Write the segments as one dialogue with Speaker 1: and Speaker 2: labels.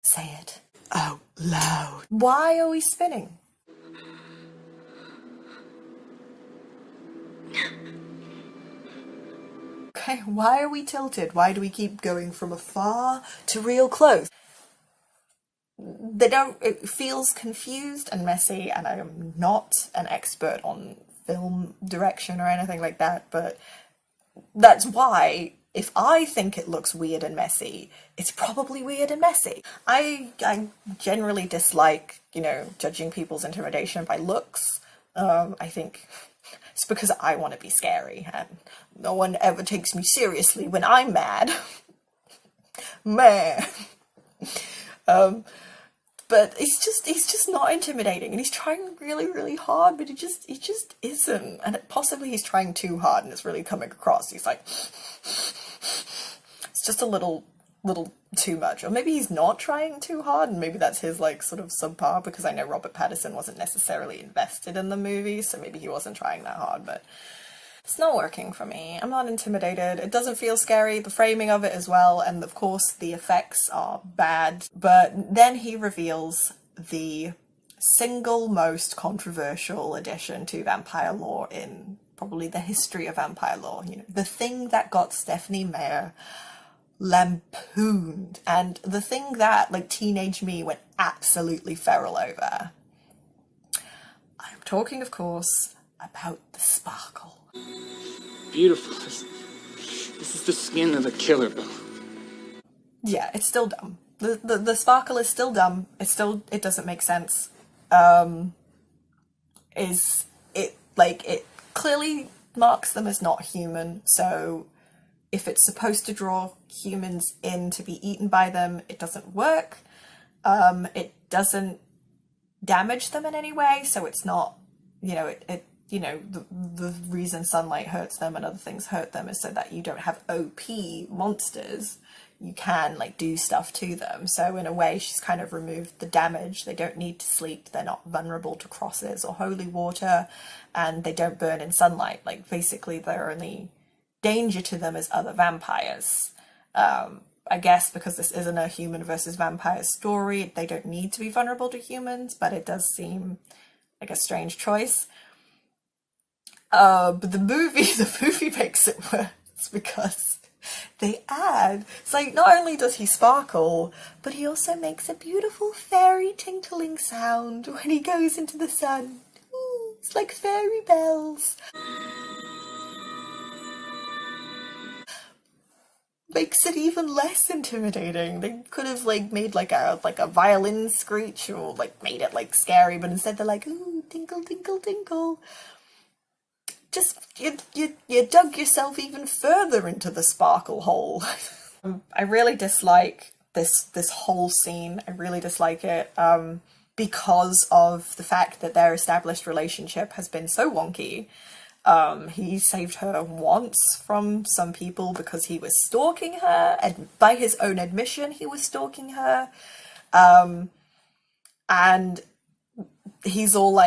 Speaker 1: Say it out loud. Why are we spinning? Okay, why are we tilted? Why do we keep going from afar to real close? It feels confused and messy, and I am not an expert on film direction or anything like that, but that's why if I think it looks weird and messy, it's probably weird and messy. I generally dislike, judging people's intimidation by looks. I think it's because I want to be scary, and no one ever takes me seriously when I'm mad. Man. But he's just not intimidating, and he's trying really, really hard, but he just isn't. And possibly he's trying too hard, and it's really coming across. He's like, it's just a little too much. Or maybe he's not trying too hard, and maybe that's his, sort of subpar, because I know Robert Pattinson wasn't necessarily invested in the movie, so maybe he wasn't trying that hard, but it's not working for me. I'm not intimidated. It doesn't feel scary. The framing of it as well, and of course the effects are bad. But then he reveals the single most controversial addition to vampire lore in probably the history of vampire lore. The thing that got Stephanie Meyer lampooned, and the thing that teenage me went absolutely feral over. I'm talking, of course, about the sparkle.
Speaker 2: Beautiful. This is the skin of a killer, Bill.
Speaker 1: Yeah, it's still dumb. The sparkle is still dumb. It doesn't make sense. It clearly marks them as not human, so if it's supposed to draw humans in to be eaten by them, it doesn't work. It doesn't damage them in any way, so it's not, the reason sunlight hurts them and other things hurt them is so that you don't have OP monsters. You can do stuff to them. So in a way, she's kind of removed the damage. They don't need to sleep. They're not vulnerable to crosses or holy water, and they don't burn in sunlight. Basically, their only danger to them is other vampires. I guess because this isn't a human versus vampire story, they don't need to be vulnerable to humans, but it does seem like a strange choice. But the movie makes it worse because they add, it's not only does he sparkle, but he also makes a beautiful fairy tinkling sound when he goes into the sun. Ooh, it's like fairy bells. Makes it even less intimidating. They could have made a violin screech, or made it scary, but instead they're ooh, tinkle tinkle tinkle. Just you dug yourself even further into the sparkle hole. I really dislike this whole scene. I really dislike it because of the fact that their established relationship has been so wonky. He saved her once from some people because he was stalking her, and by his own admission he was stalking her, and he's all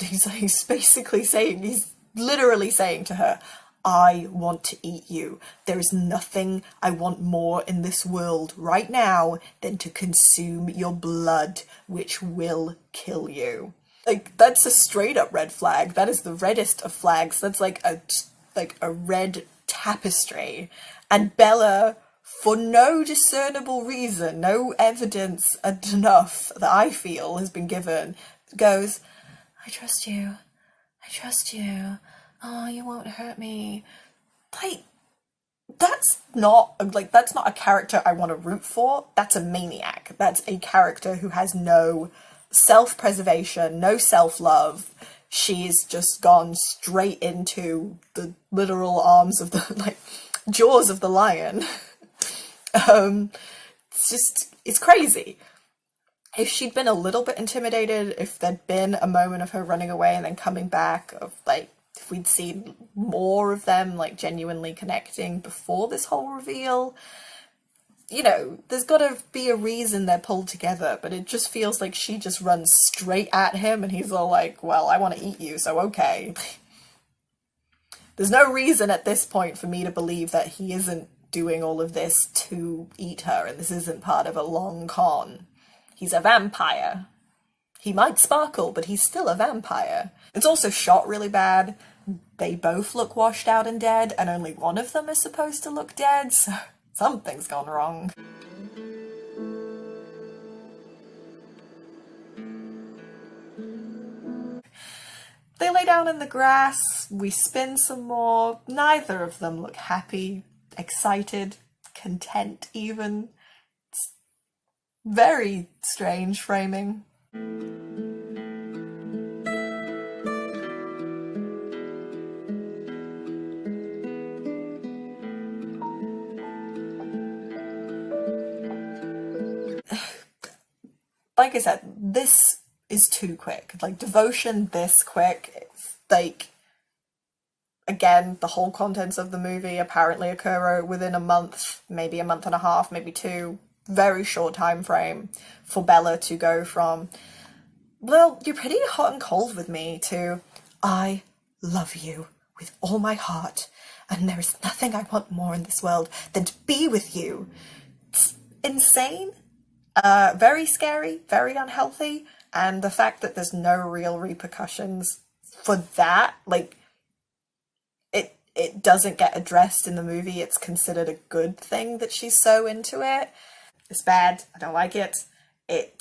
Speaker 1: he's basically saying, he's literally saying to her, I want to eat you. There is nothing I want more in this world right now than to consume your blood, which will kill you. That's a straight up red flag. That is the reddest of flags. That's a red tapestry. And Bella, for no discernible reason, no evidence enough that I feel has been given, goes, I trust you. I trust you. Oh, you won't hurt me. That's not a character I want to root for. That's a maniac. That's a character who has no self-preservation, no self-love. She's just gone straight into the literal arms of the jaws of the lion. It's crazy. If she'd been a little bit intimidated, if there'd been a moment of her running away and then coming back, if we'd seen more of them genuinely connecting before this whole reveal, there's got to be a reason they're pulled together, but it just feels like she just runs straight at him and he's all well, I want to eat you, so okay. There's no reason at this point for me to believe that he isn't doing all of this to eat her, and this isn't part of a long con. He's a vampire. He might sparkle, but he's still a vampire. It's also shot really bad. They both look washed out and dead, and only one of them is supposed to look dead, so something's gone wrong. They lay down in the grass, we spin some more. Neither of them look happy, excited, content even. It's very strange framing. Like I said, this is too quick. Like, devotion this quick, it's like, again, the whole contents of the movie apparently occur within a month, maybe a month and a half, maybe two. Very short time frame for Bella to go from, well, you're pretty hot and cold with me, to, I love you with all my heart, and there is nothing I want more in this world than to be with you. It's insane. Very scary, very unhealthy, and the fact that there's no real repercussions for that, like, it doesn't get addressed in the movie. It's considered a good thing that she's so into it. It's bad. I don't like it. It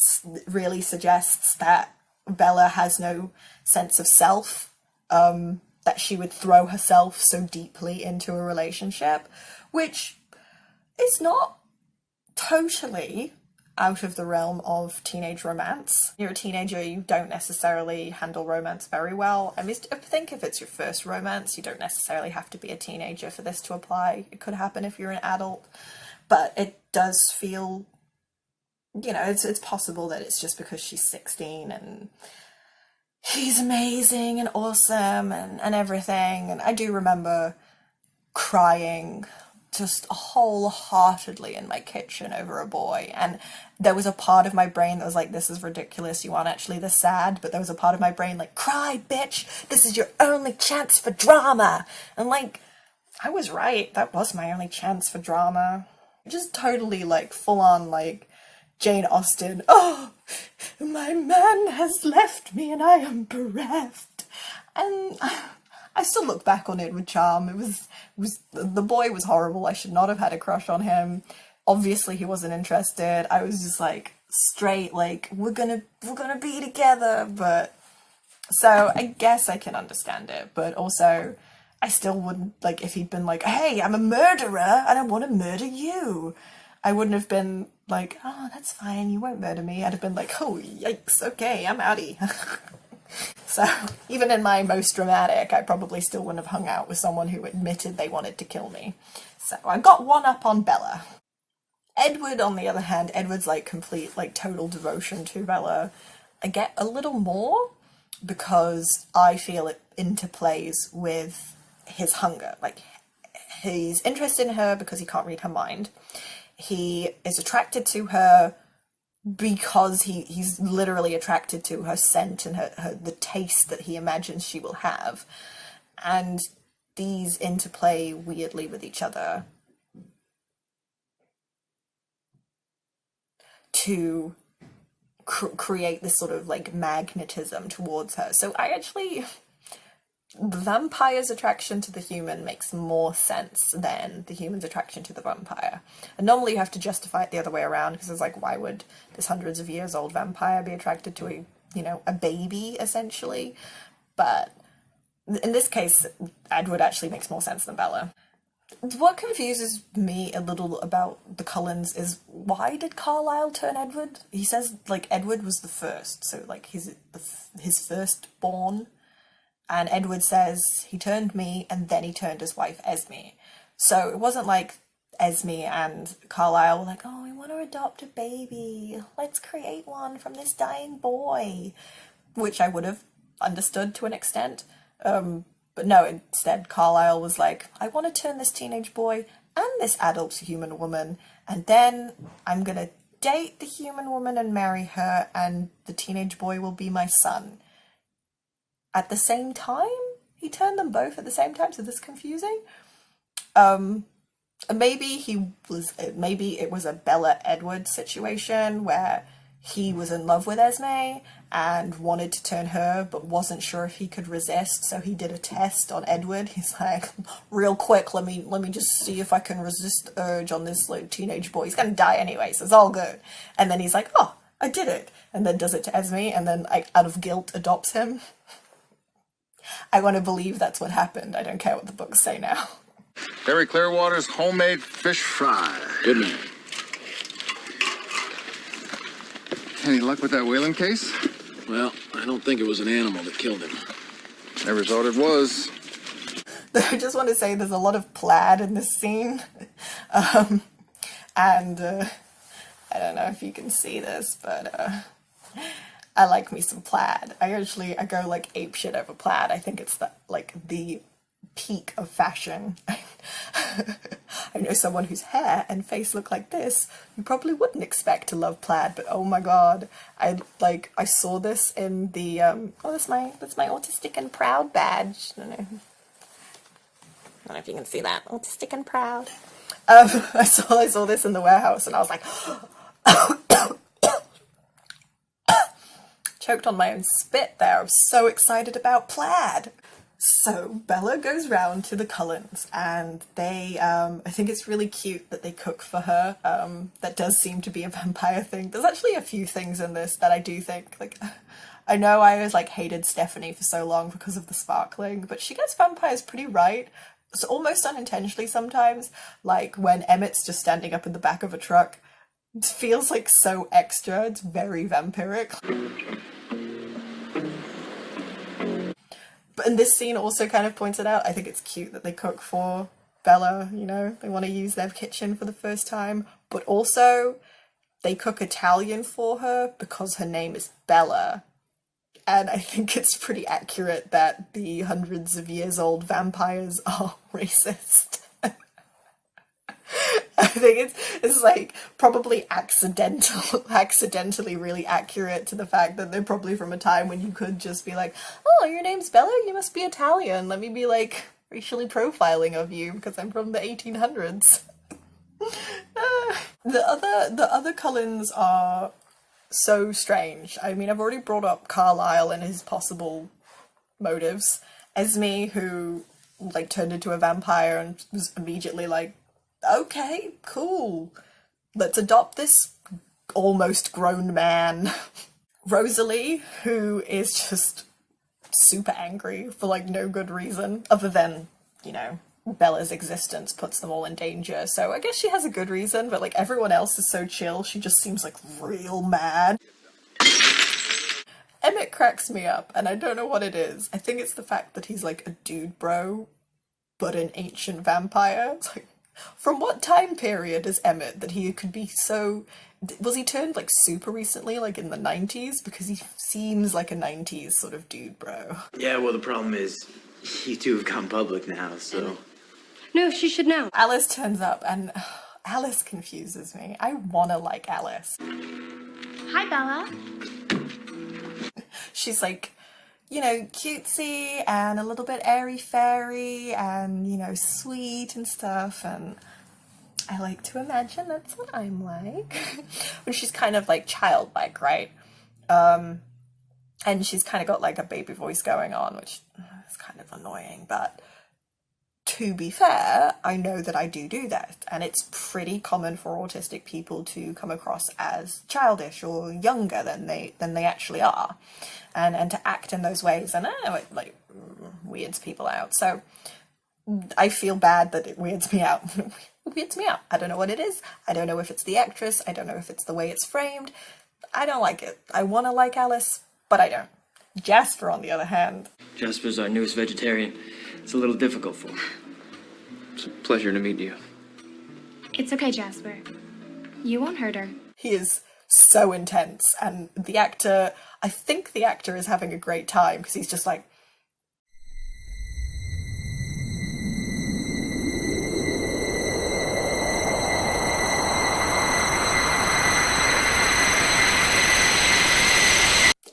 Speaker 1: really suggests that Bella has no sense of self, that she would throw herself so deeply into a relationship, which is not totally out of the realm of teenage romance. You're a teenager, you don't necessarily handle romance very well. I mean, I think if it's your first romance, you don't necessarily have to be a teenager for this to apply. It could happen if you're an adult, but it does feel, you know, it's possible that it's just because she's 16 and he's amazing and awesome and everything. And I do remember crying just wholeheartedly in my kitchen over a boy, and there was a part of my brain that was like, this is ridiculous, you aren't actually this sad, but there was a part of my brain like, cry bitch, this is your only chance for drama. And like, I was right, that was my only chance for drama. Just totally like full on like Jane Austen, oh, my man has left me and I am bereft. And I still look back on it with charm. It was the boy was horrible. I should not have had a crush on him. Obviously he wasn't interested. I was just like straight like, we're gonna be together. But so I guess I can understand it, but also I still wouldn't, like, if he'd been like, hey, I'm a murderer and I want to murder you, I wouldn't have been like, oh, that's fine, you won't murder me. I'd have been like, oh, yikes, okay, I'm outie. So, even in my most dramatic, I probably still wouldn't have hung out with someone who admitted they wanted to kill me. So, I got one up on Bella. Edward, on the other hand, Edward's like complete, like total devotion to Bella. I get a little more because I feel it interplays with his hunger. Like, he's interested in her because he can't read her mind. He is attracted to her because he's literally attracted to her scent and the taste that he imagines she will have. And these interplay weirdly with each other to create this sort of like magnetism towards her. So the vampire's attraction to the human makes more sense than the human's attraction to the vampire. And normally you have to justify it the other way around, because it's like, why would this hundreds of years old vampire be attracted to a baby, essentially? But in this case, Edward actually makes more sense than Bella. What confuses me a little about the Cullens is, why did Carlisle turn Edward? He says, like, Edward was the first, so, like, his firstborn. And Edward says, he turned me, and then he turned his wife, Esme. So it wasn't like Esme and Carlisle were like, oh, we want to adopt a baby. Let's create one from this dying boy. Which I would have understood to an extent. But no, instead Carlisle was like, I want to turn this teenage boy and this adult human woman, and then I'm going to date the human woman and marry her, and the teenage boy will be my son. At the same time? He turned them both at the same time, so this is confusing. maybe maybe it was a Bella Edward situation where he was in love with Esme and wanted to turn her but wasn't sure if he could resist, so he did a test on Edward. He's like, real quick, let me just see if I can resist the urge on this like teenage boy. He's gonna die anyway, so it's all good. And then he's like, oh, I did it, and then does it to Esme, and then like out of guilt adopts him. I want to believe that's what happened. I don't care what the books say now.
Speaker 3: Harry Clearwater's homemade fish fry.
Speaker 2: Good man.
Speaker 3: Any luck with that whaling case?
Speaker 4: Well, I don't think it was an animal that killed him.
Speaker 3: Never thought it was.
Speaker 1: I just want to say there's a lot of plaid in this scene. And I don't know if you can see this, but I like me some plaid. I go like apeshit over plaid. I think it's the peak of fashion. I know someone whose hair and face look like this. You probably wouldn't expect to love plaid, but oh my god, I saw this in the oh, that's my autistic and proud badge. I don't know if you can see that. Autistic and proud. I saw this in the warehouse and I was like choked on my own spit there. I'm so excited about plaid. So Bella goes round to the Cullens and they, I think it's really cute that they cook for her. That does seem to be a vampire thing. There's actually a few things in this that I do think, like, I know I was like hated Stephanie for so long because of the sparkling, but she gets vampires pretty right. It's almost unintentionally sometimes, like when Emmett's just standing up in the back of a truck. It feels like so extra, it's very vampiric. And this scene also kind of points it out. I think it's cute that they cook for Bella, you know, they want to use their kitchen for the first time, but also they cook Italian for her because her name is Bella. And I think it's pretty accurate that the hundreds of years old vampires are racist. I think it's like probably accidentally really accurate to the fact that they're probably from a time when you could just be like, oh, your name's Bella, you must be Italian, let me be like racially profiling of you because I'm from the 1800s. The other Cullens are so strange. I mean, I've already brought up Carlisle and his possible motives. Esme, who like turned into a vampire and was immediately like, okay, cool, let's adopt this almost grown man. Rosalie, who is just super angry for like no good reason other than, you know, Bella's existence puts them all in danger, so I guess she has a good reason, but like everyone else is so chill, she just seems like real mad. Emmett cracks me up, and I don't know what it is. I think it's the fact that he's like a dude bro, but an ancient vampire. It's like, from what time period is Emmett that he could be so... Was he turned like super recently, like in the 90s? Because he seems like a 90s sort of dude bro.
Speaker 5: Yeah, well the problem is, you two have gone public now, so...
Speaker 6: No, she should know.
Speaker 1: Alice turns up and Alice confuses me. I wanna like Alice.
Speaker 6: Hi, Bella.
Speaker 1: She's like, you know, cutesy and a little bit airy-fairy and, you know, sweet and stuff, and I like to imagine that's what I'm like. When she's kind of like childlike, right? And she's kind of got like a baby voice going on, which is kind of annoying, but to be fair, I know that I do that, and it's pretty common for autistic people to come across as childish or younger than they actually are, and to act in those ways, and it like weirds people out. So I feel bad that it weirds me out. It weirds me out. I don't know what it is. I don't know if it's the actress. I don't know if it's the way it's framed. I don't like it. I want to like Alice, but I don't. Jasper, on the other hand.
Speaker 7: Jasper's our newest vegetarian. It's a little difficult for him.
Speaker 2: It's a pleasure to meet you.
Speaker 6: It's okay, Jasper. You won't hurt her.
Speaker 1: He is so intense, and the actor, I think the actor is having a great time, because he's just like...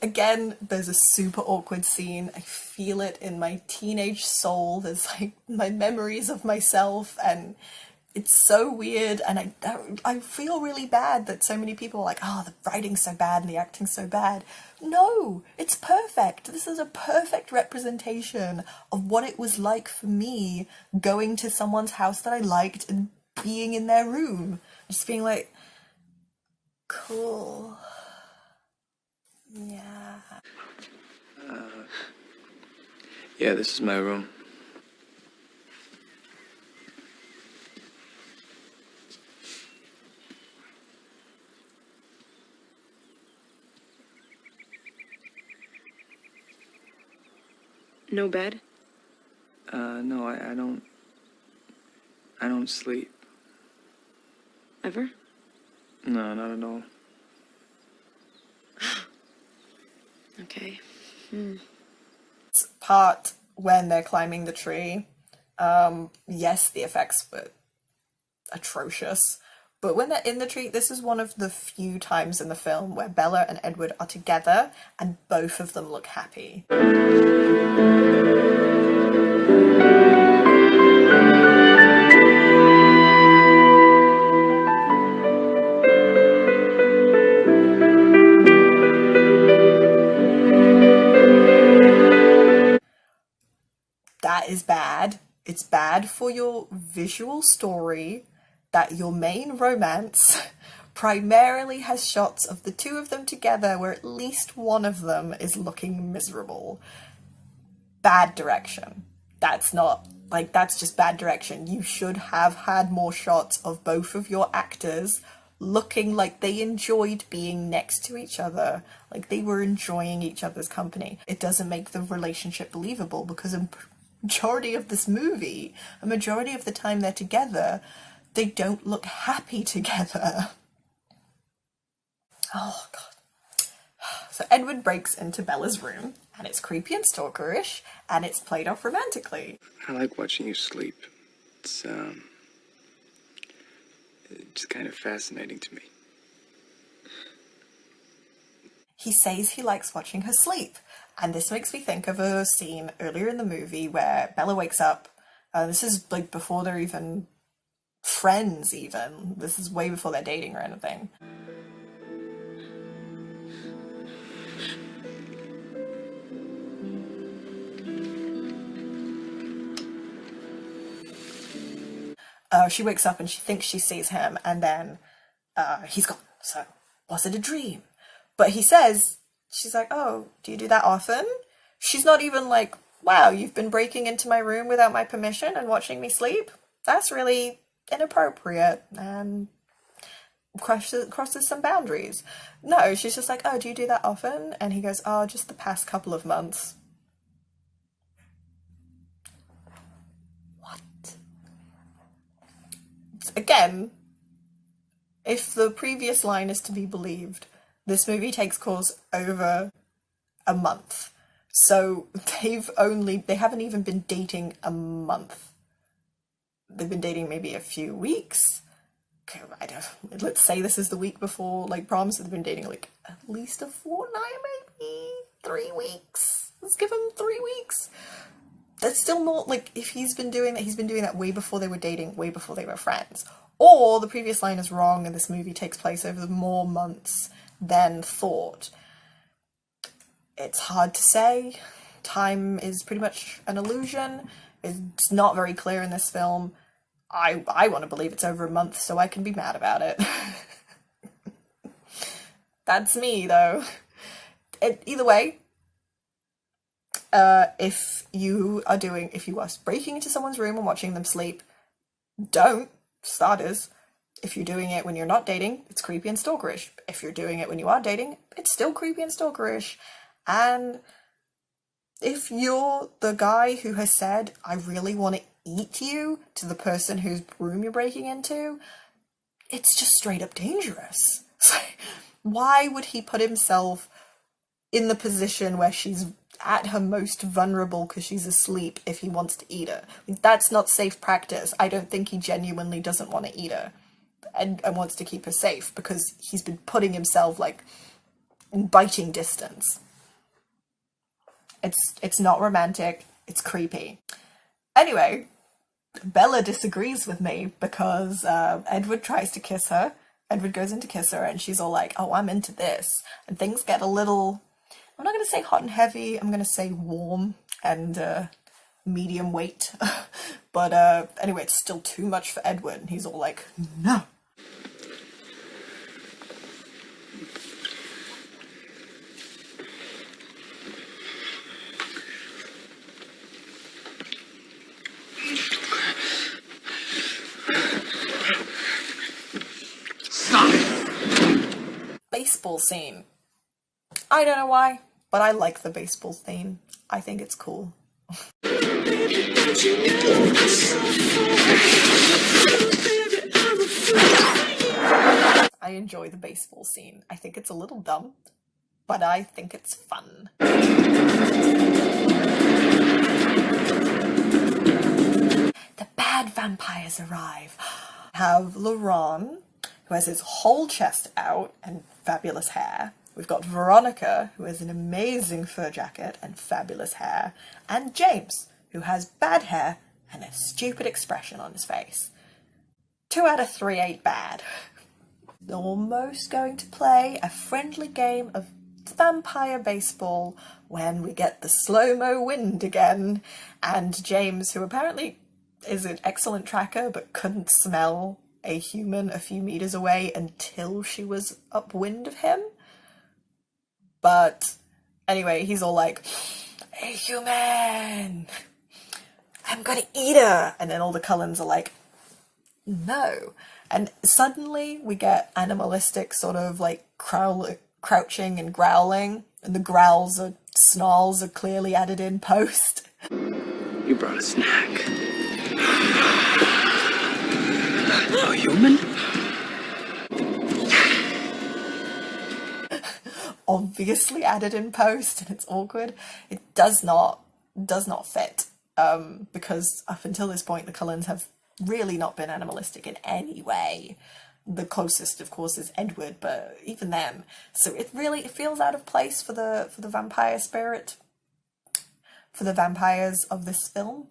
Speaker 1: Again, there's a super awkward scene. I feel it in my teenage soul. There's like my memories of myself, and It's so weird, and I feel really bad that so many people are like, oh, the writing's so bad and the acting's so bad. No, it's perfect. This is a perfect representation of what it was like for me going to someone's house that I liked and being in their room. Just being like, cool. Yeah.
Speaker 7: Yeah, this is my room.
Speaker 8: No bed?
Speaker 2: No, I don't sleep.
Speaker 8: Ever?
Speaker 2: No, not at all.
Speaker 8: Okay.
Speaker 1: Part when they're climbing the tree, yes, the effects were atrocious, but when they're in the tree, this is one of the few times in the film where Bella and Edward are together and both of them look happy. That is bad. It's bad for your visual story that your main romance primarily has shots of the two of them together where at least one of them is looking miserable. Bad direction. That's not, like, that's just bad direction. You should have had more shots of both of your actors looking like they enjoyed being next to each other, like they were enjoying each other's company. It doesn't make the relationship believable because a majority of this movie, a majority of the time they're together, they don't look happy together. Oh god. So Edward breaks into Bella's room, and it's creepy and stalkerish, and it's played off romantically.
Speaker 2: I like watching you sleep. It's kind of fascinating to me.
Speaker 1: He says he likes watching her sleep, and this makes me think of a scene earlier in the movie where Bella wakes up. This is like before they're even friends even. This is way before they're dating or anything. She wakes up and she thinks she sees him, and then he's gone. So, was it a dream? But he says, she's like, oh, do you do that often? She's not even like, wow, you've been breaking into my room without my permission and watching me sleep? That's really inappropriate and crosses some boundaries. No, she's just like, oh, do you do that often? And he goes, oh, just the past couple of months. What? Again, if the previous line is to be believed, this movie takes course over a month. So they haven't even been dating a month. They've been dating maybe a few weeks. Okay, let's say this is the week before, like, prom, so they've been dating, like, at least a fortnight, maybe 3 weeks. Let's give them 3 weeks. That's still not, like, if he's been doing that way before they were dating, way before they were friends. Or the previous line is wrong and this movie takes place over more months than thought. It's hard to say. Time is pretty much an illusion. It's not very clear in this film. I want to believe it's over a month so I can be mad about it. That's me, though. Either way, if you are breaking into someone's room and watching them sleep, don't. Starters. If you're doing it when you're not dating, it's creepy and stalkerish. If you're doing it when you are dating, it's still creepy and stalkerish. And if you're the guy who has said, I really want to eat you, to the person whose room you're breaking into, it's just straight up dangerous. Why would he put himself in the position where she's at her most vulnerable because she's asleep if he wants to eat her? That's not safe practice. I don't think he genuinely doesn't want to eat her and wants to keep her safe because he's been putting himself, like, in biting distance. It's not romantic. It's creepy. Anyway, Bella disagrees with me because Edward tries to kiss her. Edward goes in to kiss her and she's all like, oh, I'm into this. And things get a little, I'm not going to say hot and heavy, I'm going to say warm and medium weight. But anyway, it's still too much for Edward and he's all like, no. Baseball scene. I don't know why, but I like the baseball theme. I think it's cool. I enjoy the baseball scene. I think it's a little dumb, but I think it's fun. The bad vampires arrive. Have Laurent, who has his whole chest out and fabulous hair. We've got Veronica, who has an amazing fur jacket and fabulous hair. And James, who has bad hair and a stupid expression on his face. 2 out of 3 ain't bad. Almost going to play a friendly game of vampire baseball when we get the slow-mo wind again. And James, who apparently is an excellent tracker but couldn't smell a human a few meters away until she was upwind of him. But anyway, he's all like, hey human, I'm gonna eat her. And then all the Cullens are like, no. And suddenly we get animalistic sort of like crouching and growling. And the growls or snarls are clearly added in post.
Speaker 7: You brought a snack. A human?
Speaker 1: Obviously added in post, and it's awkward. It does not fit, because up until this point the Cullens have really not been animalistic in any way. The closest, of course, is Edward, but even them. So it feels out of place for the vampire spirit, for the vampires of this film.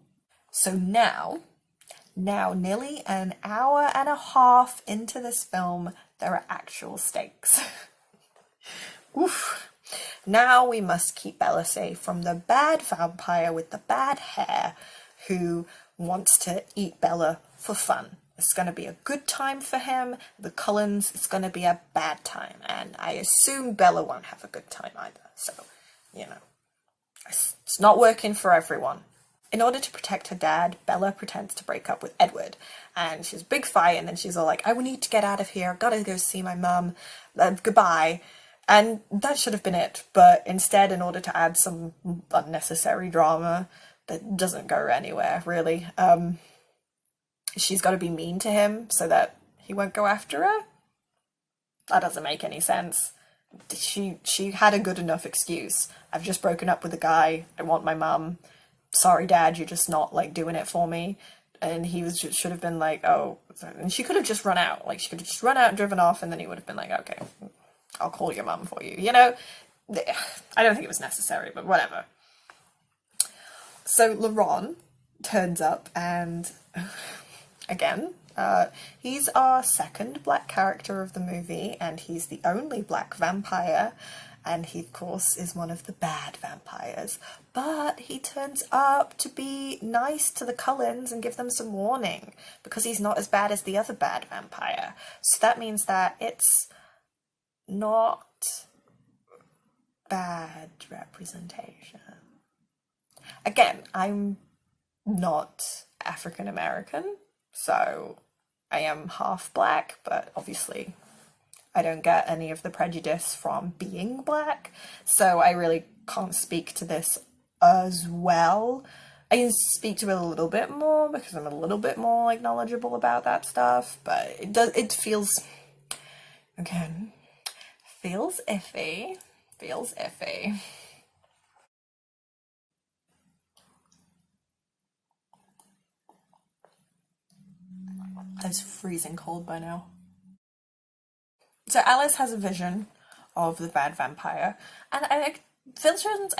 Speaker 1: So now, nearly an hour and a half into this film, there are actual stakes. Oof. Now we must keep Bella safe from the bad vampire with the bad hair who wants to eat Bella for fun. It's going to be a good time for him. The Cullens, it's going to be a bad time. And I assume Bella won't have a good time either. So, you know, it's not working for everyone. In order to protect her dad, Bella pretends to break up with Edward. And she's a big fight, and then she's all like, I need to get out of here. I've got to go see my mum. Goodbye. And that should have been it. But instead, in order to add some unnecessary drama that doesn't go anywhere, really, she's got to be mean to him so that he won't go after her? That doesn't make any sense. She had a good enough excuse. I've just broken up with a guy. I want my mum. Sorry, Dad, you're just not, like, doing it for me. And he should have been like, oh... And she could have just run out. Like, she could have just run out and driven off, and then he would have been like, okay, I'll call your mum for you. You know? I don't think it was necessary, but whatever. So Laurent turns up, and... Again, he's our second black character of the movie, and he's the only black vampire, and he, of course, is one of the bad vampires. But he turns up to be nice to the Cullens and give them some warning, because he's not as bad as the other bad vampire. So that means that it's not bad representation. Again, I'm not African American, so I am half black, but obviously I don't get any of the prejudice from being black, so I really can't speak to this as well. I can speak to it a little bit more because I'm a little bit more like knowledgeable about that stuff, but it feels, again, feels iffy. It's freezing cold by now. So Alice has a vision of the bad vampire, and I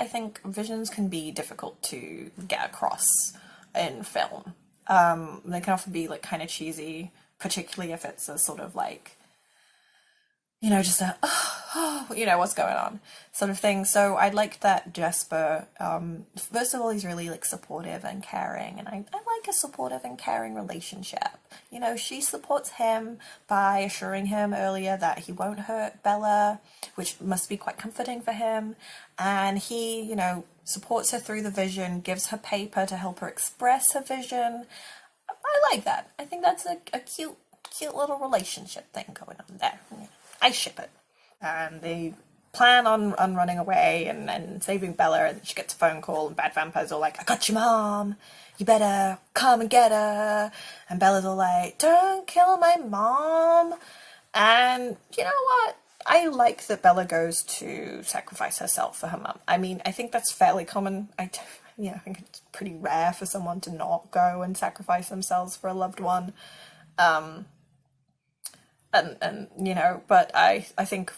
Speaker 1: think visions can be difficult to get across in film. They can often be like kind of cheesy, particularly if it's a sort of like, you know, just a, you know, what's going on sort of thing. So I like that Jasper, first of all, he's really like supportive and caring, and I like a supportive and caring relationship. You know, she supports him by assuring him earlier that he won't hurt Bella, which must be quite comforting for him. And he, you know, supports her through the vision, gives her paper to help her express her vision. I like that. I think that's a cute little relationship thing going on there. I ship it. And they plan on running away and saving Bella, and she gets a phone call, and Bad Vampire's all like, I got your mom, you better come and get her. And Bella's all like, don't kill my mom. And you know what? I like that Bella goes to sacrifice herself for her mum. I mean, I think that's fairly common. I think it's pretty rare for someone to not go and sacrifice themselves for a loved one. And you know, but I think,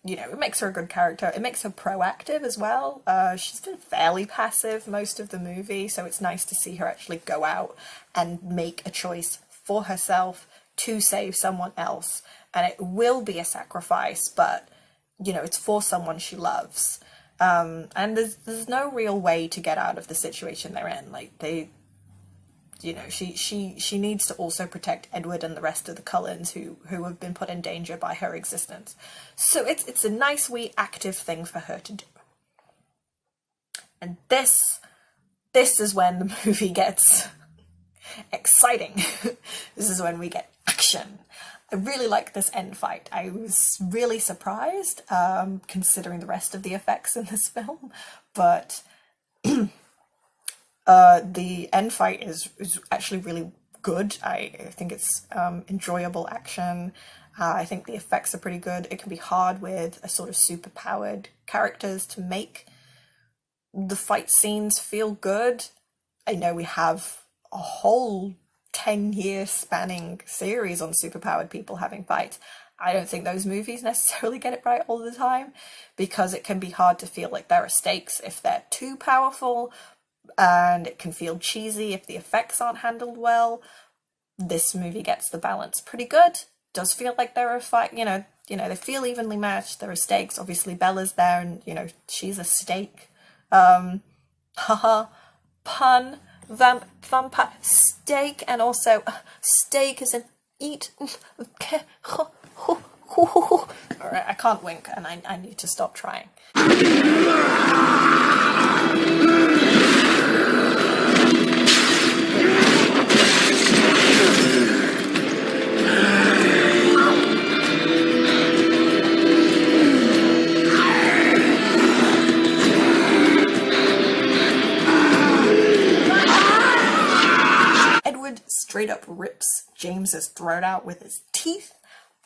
Speaker 1: you know, it makes her a good character. It makes her proactive as well. She's been fairly passive most of the movie, so it's nice to see her actually go out and make a choice for herself to save someone else. And it will be a sacrifice, but, you know, it's for someone she loves. And there's no real way to get out of the situation they're in. Like, they, you know, she needs to also protect Edward and the rest of the Cullens who have been put in danger by her existence. So it's a nice wee active thing for her to do. And this is when the movie gets exciting. This is when we get action. I really like this end fight. I was really surprised, considering the rest of the effects in this film, but the end fight is actually really good. I think it's enjoyable action. I think the effects are pretty good. It can be hard with a sort of super-powered characters to make the fight scenes feel good. I know we have a whole 10-year spanning series on superpowered people having fights. I don't think those movies necessarily get it right all the time, because it can be hard to feel like there are stakes if they're too powerful, and it can feel cheesy if the effects aren't handled well. This movie gets the balance pretty good. Does feel like there are they feel evenly matched. There are stakes. Obviously Bella's there, and you know, she's a stake. Haha, pun. Vampire steak, and also steak is an eat. Alright, I can't wink, and I need to stop trying. Straight up rips James's throat out with his teeth.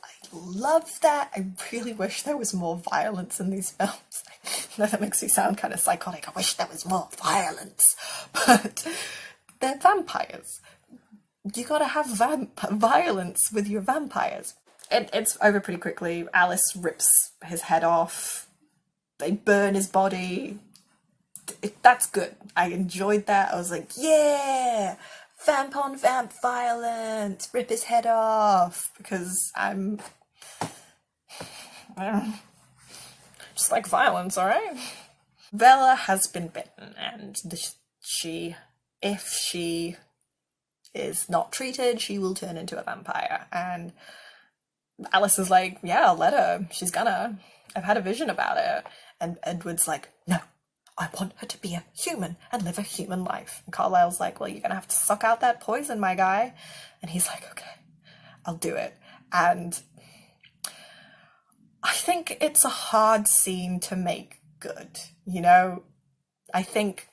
Speaker 1: I love that. I really wish there was more violence in these films. I know that makes me sound kind of psychotic. I wish there was more violence. But they're vampires. You gotta have violence with your vampires. It's over pretty quickly. Alice rips his head off. They burn his body. That's good. I enjoyed that. I was like, yeah! Vamp on vamp violence, rip his head off, because I'm just like violence, alright? Bella has been bitten, and if she is not treated, she will turn into a vampire. And Alice is like, yeah, I'll let her, she's gonna. I've had a vision about it. And Edward's like, no. I want her to be a human and live a human life. And Carlisle's like, well, you're going to have to suck out that poison, my guy. And he's like, okay, I'll do it. And I think it's a hard scene to make good, you know? I think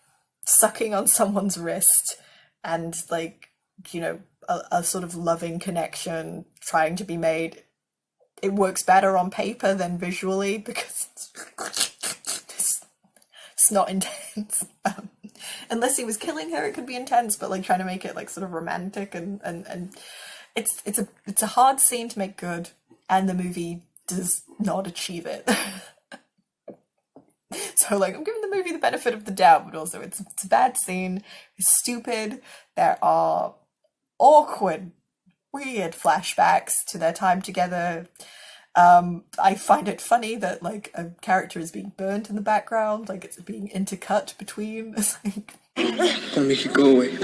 Speaker 1: sucking on someone's wrist and, like, you know, a sort of loving connection trying to be made, it works better on paper than visually, because it's not intense. Unless he was killing her, it could be intense, but like trying to make it like sort of romantic and it's a hard scene to make good, and the movie does not achieve it. So So, like, I'm giving the movie the benefit of the doubt, but also it's a bad scene. It's stupid. There are awkward, weird flashbacks to their time together. I find it funny that, like, a character is being burnt in the background, like it's being intercut between. It's like,
Speaker 2: Gonna make you go away.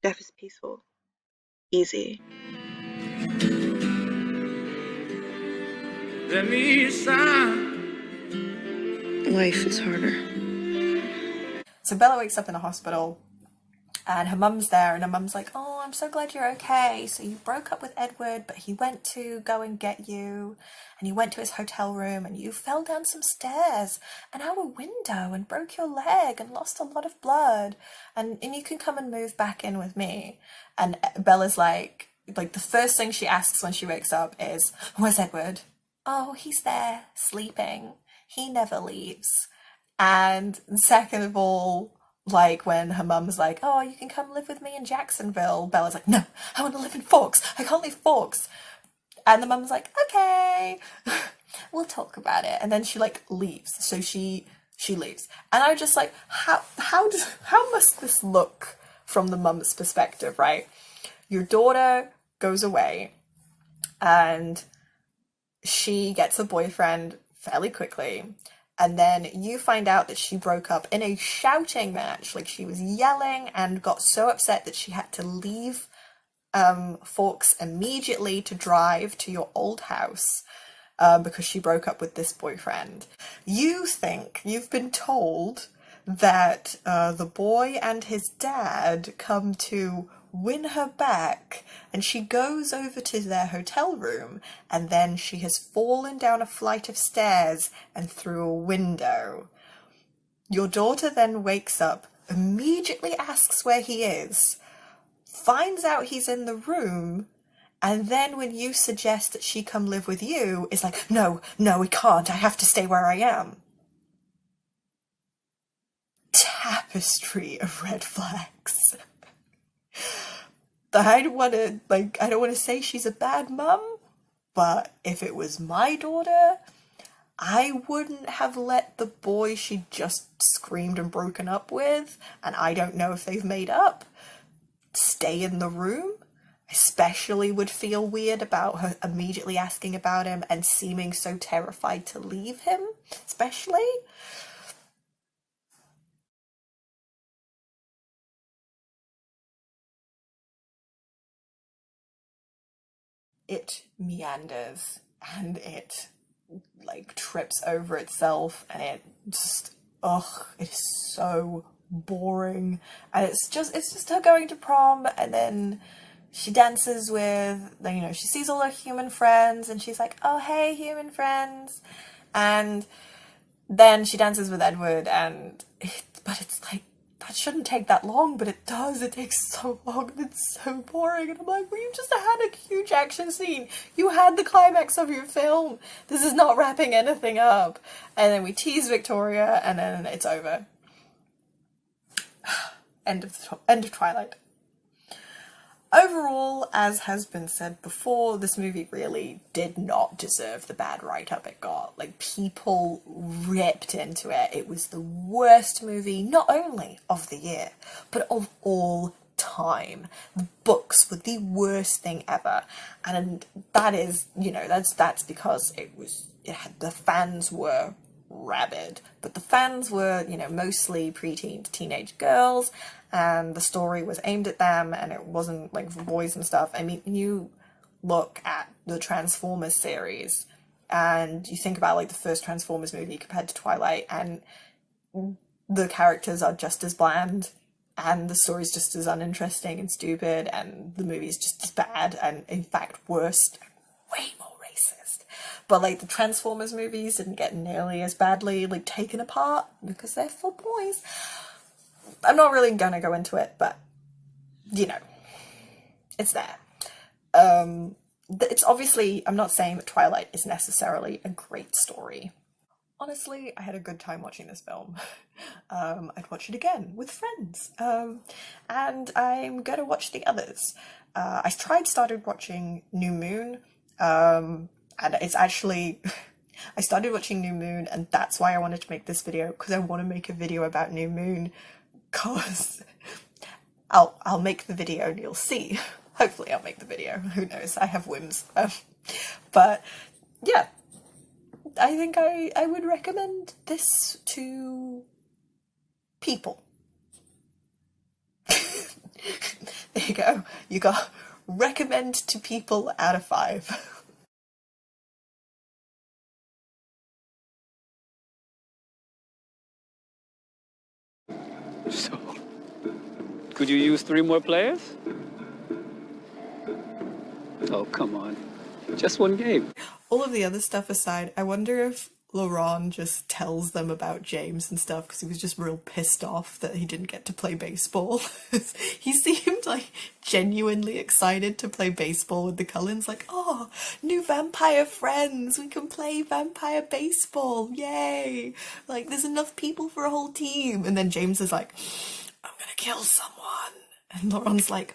Speaker 9: Death is peaceful. Easy.
Speaker 2: Let me sign.
Speaker 8: Life is harder.
Speaker 1: so Bella wakes up in a hospital, and her mum's there, and her mum's like, oh, I'm so glad you're okay. So you broke up with Edward, but he went to go and get you, and you went to his hotel room, and you fell down some stairs and out a window and broke your leg and lost a lot of blood, and you can come and move back in with me. And Bella's like the first thing she asks when she wakes up is, where's Edward? Oh, he's there, sleeping. He never leaves. And second of all, like, when her mum's like, oh, you can come live with me in Jacksonville, Bella's like, no, I want to live in Forks. I can't leave Forks. And the mum's like, okay, we'll talk about it. And then she, like, leaves. So she leaves. And I was just like, how must this look from the mum's perspective, right? Your daughter goes away, and she gets a boyfriend fairly quickly, and then you find out that she broke up in a shouting match. Like, she was yelling and got so upset that she had to leave Forks immediately to drive to your old house because she broke up with this boyfriend. You think you've been told that the boy and his dad come to win her back, and she goes over to their hotel room, and then she has fallen down a flight of stairs and through a window. Your daughter then wakes up, immediately asks where he is, finds out he's in the room, and then when you suggest that she come live with you, is like, no, we can't, I have to stay where I am. Tapestry of red flags. I don't want to say she's a bad mum, but if it was my daughter, I wouldn't have let the boy she just screamed and broken up with, and I don't know if they've made up, stay in the room. Especially would feel weird about her immediately asking about him and seeming so terrified to leave him, especially. It meanders and it like trips over itself, and it just, it is so boring. And it's just her going to prom, and then she dances with, she sees all her human friends, and she's like, oh, hey, human friends. And then she dances with Edward, but it's like, that shouldn't take that long, but it does. It takes so long, and it's so boring. And I'm like, well, you just had a huge action scene. You had the climax of your film. This is not wrapping anything up. And then we tease Victoria, and then it's over. End of Twilight. Overall, as has been said before, this movie really did not deserve the bad write-up it got. Like, people ripped into it. It was the worst movie, not only of the year, but of all time. The books were the worst thing ever. And that is, that's because the fans were rabid. But the fans were, mostly preteen to teenage girls, and the story was aimed at them, and it wasn't like for boys and stuff. I mean, you look at the Transformers series, and you think about like the first Transformers movie compared to Twilight, and the characters are just as bland, and the story's just as uninteresting and stupid, and the movie's just as bad, and in fact worse, way more racist. But like the Transformers movies didn't get nearly as badly like taken apart because they're for boys. I'm not really gonna go into it, but you know, it's there. It's obviously, I'm not saying that Twilight is necessarily a great story. Honestly, I had a good time watching this film. I'd watch it again with friends. And I'm gonna watch the others. I started watching New Moon, and it's actually, I started watching New Moon, and that's why I wanted to make this video, because I want to make a video about New Moon, because I'll make the video and you'll see. Hopefully I'll make the video, who knows, I have whims. But yeah, I think I would recommend this to people. There you go, you got recommend to people out of 5.
Speaker 2: So, could you use 3 more players? Oh, come on. Just 1 game.
Speaker 1: All of the other stuff aside, I wonder if Laurent just tells them about James and stuff because he was just real pissed off that he didn't get to play baseball. He seemed like genuinely excited to play baseball with the Cullens, like, oh, new vampire friends, we can play vampire baseball, yay! Like, there's enough people for a whole team. And then James is like, I'm gonna kill someone. And Laurent's like,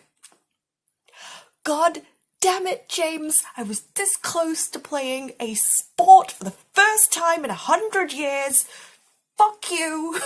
Speaker 1: God damn it, James, I was this close to playing a sport for the first time in 100 years. Fuck you.